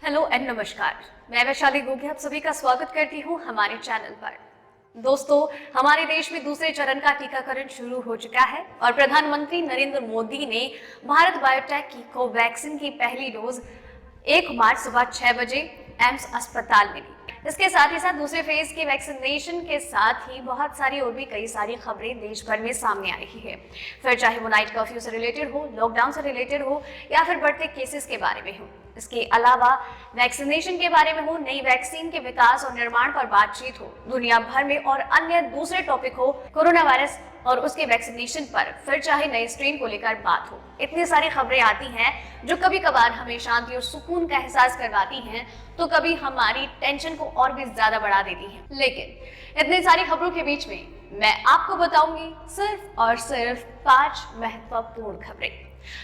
Hello and नमस्कार। मैं वैशाली गोगी आप सभी का स्वागत करती हूं हमारे चैनल पर। दोस्तों, हमारे देश में दूसरे चरण का टीकाकरण शुरू हो चुका है और प्रधानमंत्री नरेंद्र मोदी ने भारत बायोटेक की कोवैक्सीन की पहली डोज 1 मार्च सुबह 6 बजे एम्स अस्पताल में ली। इसके साथ ही साथ दूसरे फेज के वैक्सीनेशन के साथ ही बहुत सारी और भी कई सारी खबरें देश भर में सामने आ रही है। फिर चाहे वो नाइट कर्फ्यू से रिलेटेड हो, लॉकडाउन से रिलेटेड हो या फिर बढ़ते केसेस के बारे में हो। इसके अलावा वैक्सीनेशन के बारे में हो, नई वैक्सीन के विकास और निर्माण पर बातचीत हो, दुनिया भर में और अन्य दूसरे टॉपिक हो, कोरोना वायरस और उसके वैक्सीनेशन पर, फिर चाहे नए स्ट्रेन को लेकर बात हो। इतनी सारी खबरें आती हैं जो कभी कभार हमें शांति और सुकून का एहसास करवाती हैं, तो कभी हमारी टेंशन को और भी ज्यादा बढ़ा देती हैं। लेकिन इतनी सारी खबरों के बीच में मैं आपको बताऊंगी सिर्फ और सिर्फ 5 महत्वपूर्ण खबरें।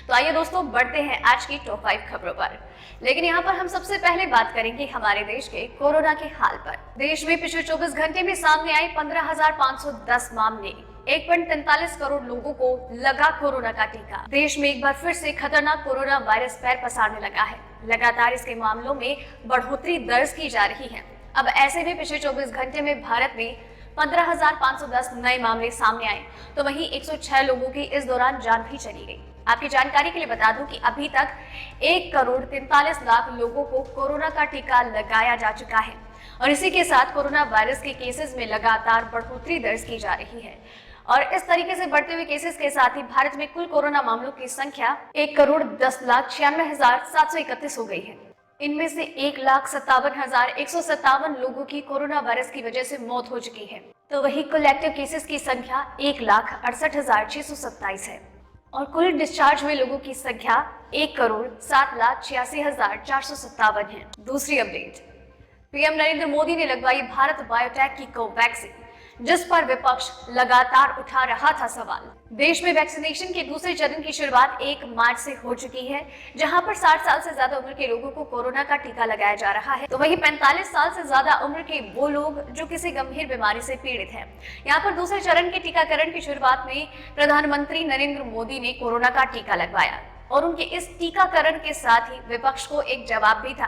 तो आइए दोस्तों, बढ़ते हैं आज की टॉप 5 खबरों पर। लेकिन यहाँ पर हम सबसे पहले बात करेंगे हमारे देश के कोरोना के हाल पर। देश में पिछले 24 घंटे में सामने आए 15,510 मामले, 1.43 करोड़ लोगों को लगा कोरोना का टीका। देश में एक बार फिर से खतरनाक कोरोना वायरस पैर पसारने लगा है। लगातार इसके मामलों में बढ़ोतरी दर्ज की जा रही है। अब ऐसे में पिछले 24 घंटे में भारत में 15,510 नए मामले सामने आए, तो वहीं 106 लोगों की इस दौरान जान भी चली गई। आपकी जानकारी के लिए बता दूं कि अभी तक 1,43 करोड़ लोगों को कोरोना का टीका लगाया जा चुका है और इसी के साथ कोरोना वायरस के केसेस में लगातार बढ़ोतरी दर्ज की जा रही है। और इस तरीके से बढ़ते हुए केसेस के साथ ही भारत में कुल कोरोना मामलों की संख्या 1,10,96,731 हो गई है। इनमें से 1,57,157 लोगों की कोरोना वायरस की वजह से मौत हो चुकी है, तो वही कुल एक्टिव केसेस की संख्या 1,68,627 है और कुल डिस्चार्ज हुए लोगों की संख्या 1,07,86,457 है। दूसरी अपडेट, पीएम नरेंद्र मोदी ने लगवाई भारत बायोटेक की कोवैक्सीन, जिस पर विपक्ष लगातार उठा रहा था सवाल। देश में वैक्सीनेशन के दूसरे चरण की शुरुआत 1 मार्च से हो चुकी है, जहां पर 60 साल से ज्यादा उम्र के लोगों को कोरोना का टीका लगाया जा रहा है, तो वहीं 45 साल से ज्यादा उम्र के वो लोग जो किसी गंभीर बीमारी से पीड़ित हैं। यहाँ पर दूसरे चरण के टीकाकरण की शुरुआत में प्रधानमंत्री नरेंद्र मोदी ने कोरोना का टीका लगवाया और उनके इस टीकाकरण के साथ ही विपक्ष को एक जवाब भी था।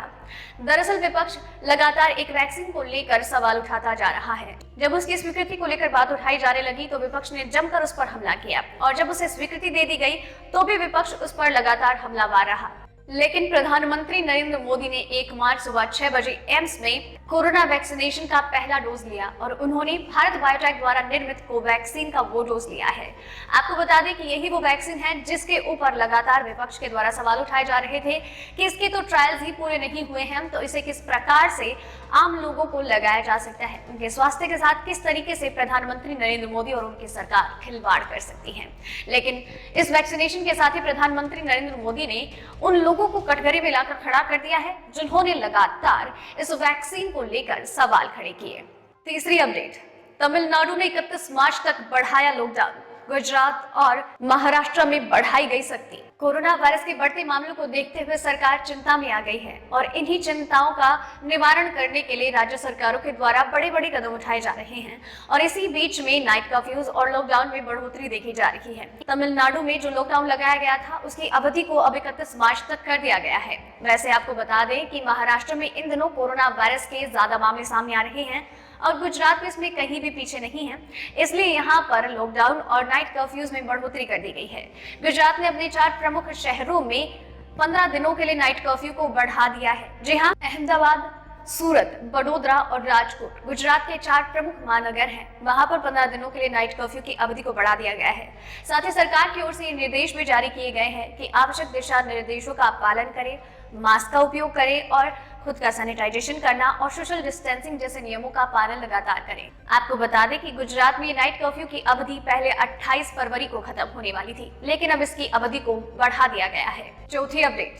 दरअसल विपक्ष लगातार एक वैक्सीन को लेकर सवाल उठाता जा रहा है। जब उसकी स्वीकृति को लेकर बात उठाई जाने लगी तो विपक्ष ने जमकर उस पर हमला किया और जब उसे स्वीकृति दे दी गई तो भी विपक्ष उस पर लगातार हमलावर रहा। लेकिन प्रधानमंत्री नरेंद्र मोदी ने 1 मार्च सुबह 6 बजे एम्स में कोरोना वैक्सीनेशन का पहला डोज लिया और उन्होंने भारत बायोटेक द्वारा निर्मित कोवैक्सीन का वो डोज लिया है। आपको बता दें कि यही वो वैक्सीन है जिसके ऊपर लगातार विपक्ष के द्वारा सवाल उठाए जा रहे थे कि इसके तो ट्रायल्स ही पूरे नहीं हुए हैं, तो इसे किस प्रकार से आम लोगों को लगाया जा सकता है, उनके स्वास्थ्य के साथ किस तरीके से प्रधानमंत्री नरेंद्र मोदी और उनकी सरकार खिलवाड़ कर सकती है। लेकिन इस वैक्सीनेशन के साथ ही प्रधानमंत्री नरेंद्र मोदी ने उन लोगों को कटघरे में लाकर खड़ा कर दिया है जिन्होंने लगातार इस वैक्सीन को लेकर सवाल खड़े किए। तीसरी अपडेट, तमिलनाडु ने 31 मार्च तक बढ़ाया लॉकडाउन, गुजरात और महाराष्ट्र में बढ़ाई गई सख्ती। कोरोना वायरस के बढ़ते मामलों को देखते हुए सरकार चिंता में आ गई है और इन्हीं चिंताओं का निवारण करने के लिए राज्य सरकारों के द्वारा बड़े कदम उठाए जा रहे हैं और इसी बीच में नाइट कर्फ्यूज और लॉकडाउन में बढ़ोतरी देखी जा रही है। तमिलनाडु में जो लॉकडाउन लगाया गया था उसकी अवधि को अब 31 मार्च तक कर दिया गया है। वैसे आपको बता दें कि महाराष्ट्र में इन दिनों कोरोना वायरस के ज्यादा मामले सामने आ रहे हैं और गुजरात में इसमें कहीं भी पीछे नहीं है, इसलिए यहाँ पर लॉकडाउन और नाइट कर्फ्यूज में बढ़ोतरी कर दी गई है। गुजरात ने अपने 4 प्रमुख शहरों में 15 दिनों के लिए नाइट कर्फ्यू को बढ़ा दिया है। जी हाँ, अहमदाबाद, सूरत, बड़ोदरा और राजकोट गुजरात के 4 प्रमुख महानगर हैं। वहां पर 15 दिनों के लिए नाइट कर्फ्यू की अवधि को बढ़ा दिया गया है। साथ ही सरकार की ओर से ये निर्देश भी जारी किए गए हैं कि आवश्यक दिशा निर्देशों का पालन करें, मास्क का उपयोग करें और खुद का सैनिटाइजेशन करना और सोशल डिस्टेंसिंग जैसे नियमों का पालन लगातार करें। आपको बता दें कि गुजरात में नाइट कर्फ्यू की अवधि पहले 28 फरवरी को खत्म होने वाली थी, लेकिन अब इसकी अवधि को बढ़ा दिया गया है। चौथी अपडेट,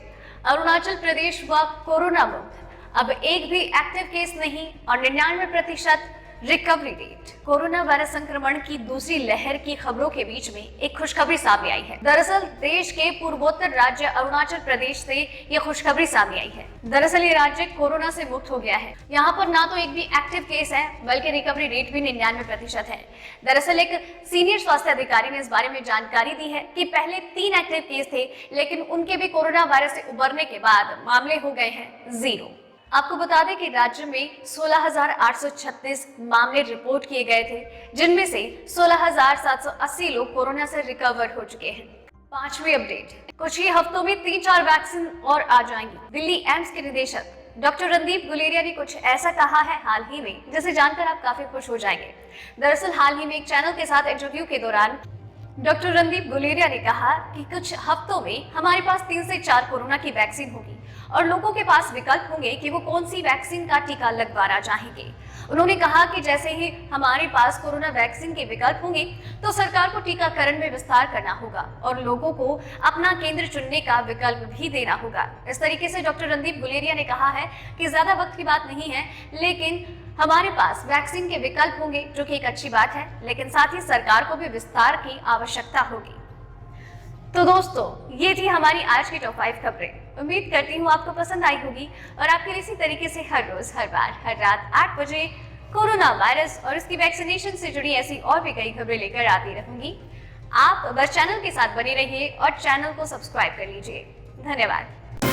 अरुणाचल प्रदेश हुआ कोरोना मुक्त, अब एक भी एक्टिव केस नहीं और 99% रिकवरी रेट। कोरोना वायरस संक्रमण की दूसरी लहर की खबरों के बीच में एक खुशखबरी सामने आई है। दरअसल देश के पूर्वोत्तर राज्य अरुणाचल प्रदेश से ये खुशखबरी सामने आई है। दरअसल ये राज्य कोरोना से मुक्त हो गया है। यहाँ पर ना तो एक भी एक्टिव केस है, बल्कि रिकवरी रेट भी 99% है। दरअसल एक सीनियर स्वास्थ्य अधिकारी ने इस बारे में जानकारी दी है कि पहले 3 एक्टिव केस थे, लेकिन उनके भी कोरोना वायरस से उबरने के बाद मामले हो गए हैं 0। आपको बता दें कि राज्य में 16,836 मामले रिपोर्ट किए गए थे, जिनमें से 16,780 लोग कोरोना से रिकवर हो चुके हैं। 5वीं अपडेट, कुछ ही हफ्तों में 3-4 वैक्सीन और आ जाएंगी। दिल्ली एम्स के निदेशक डॉक्टर रणदीप गुलेरिया ने कुछ ऐसा कहा है हाल ही में, जिसे जानकर आप काफी खुश हो जाएंगे। दरअसल हाल ही में एक चैनल के साथ इंटरव्यू के दौरान डॉक्टर रणदीप गुलेरिया ने कहा कि कुछ हफ्तों में हमारे पास 3 से 4 कोरोना की वैक्सीन होगी और लोगों के पास विकल्प होंगे कि वो कौन सी वैक्सीन का टीका लगवाना चाहेंगे। उन्होंने कहा कि जैसे ही हमारे पास कोरोना वैक्सीन के विकल्प होंगे तो सरकार को टीकाकरण में विस्तार करना होगा और लोगों को अपना केंद्र चुनने का विकल्प भी देना होगा। इस तरीके से डॉक्टर रणदीप गुलेरिया ने कहा है कि ज्यादा वक्त की बात नहीं है, लेकिन हमारे पास वैक्सीन के विकल्प होंगे, जो कि एक अच्छी बात है, लेकिन साथ ही सरकार को भी विस्तार की आवश्यकता होगी। तो दोस्तों, ये थी हमारी आज की टॉप 5 खबरें। उम्मीद करती हूँ आपको पसंद आई होगी और आपके लिए इसी तरीके से हर रोज, हर बार, हर रात 8 बजे कोरोना वायरस और इसकी वैक्सीनेशन से जुड़ी ऐसी और भी कई खबरें लेकर आती रहूंगी। आप बस चैनल के साथ बने रहिए और चैनल को सब्सक्राइब कर लीजिए। धन्यवाद।